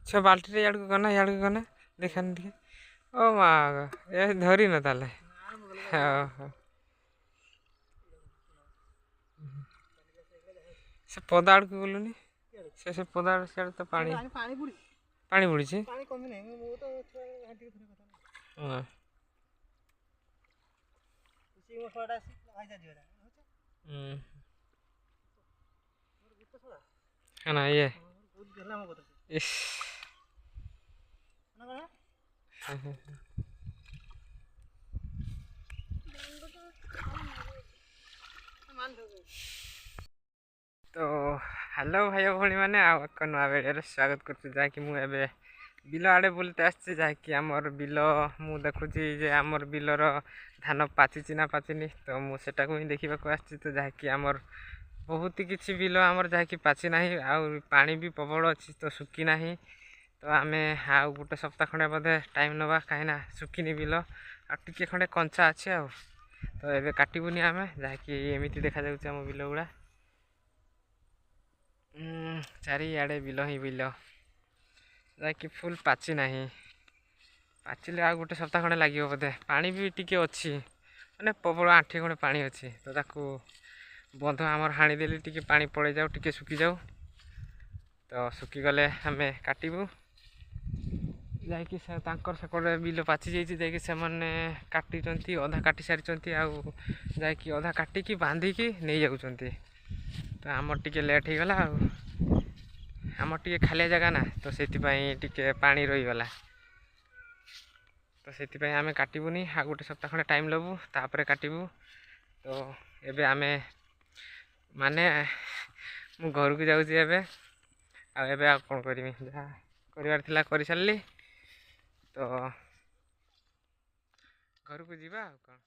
छ बाल्टी याड़ को गना देखानी टे ओ माँ ये धरी न ताले हाँ से पदा आड़ को गलुनी से पदा सियाड़ तो पानी पानी बुड़ी है ना ये इस तो हेलो भाई भाई मैंने एक नुआ वीडियो स्वागत कर जहाँकि मुझे बिल आड़े बुलते आसছি जहाँकि आमर बिल मु देखुची जे आमर बिलर धान पाचिची ना पाचिनी तो मुझे ही देखा आसছি तो जहाँकि आमर बहुत ही किसी बिल आमर जहाँकि पाची ना पानी भी प्रबल अच्छी तो सुखी ना तो आम आउ गोटे सप्ताह खंडे बोधे टाइम नवा कहीं सुखिनी बिल आगे खंडे कंचा अच्छे आ तो ये काटबूनी आम जहाँकि एमती देखा आम बिल गुड़ा चारिआडे बिल ही बिल जहाँकि फुल पाची ना पाचिले आ गोटे सप्ताह खंडे लगे बोधे पानी भी टी अच्छी मैंने प्रबल आंठी खंडे पानी अच्छी तो ताकू बंध आमर हाणीदेली टी पानी पड़े जाऊ टी सुखी जाऊ तो सुखीगले आम काटबू जाकि सेकड़े बिल पाची जाइए से काटी अधा काटी सारी आकि अधा काटिकी बांधिकी नहीं जाऊँच तो आमर टी लेट हो गला आमर टी खाली जगह ना तो से पानी रहीगला तो से आम काटबूनी आ गोटे सप्ताह खंडे टाइम लबू तापर काटबू तो एबे आम माने मु घर को जाऊँगी एबे आ कौन करी जहाँ कर सारी तो घर को जीवा कौन।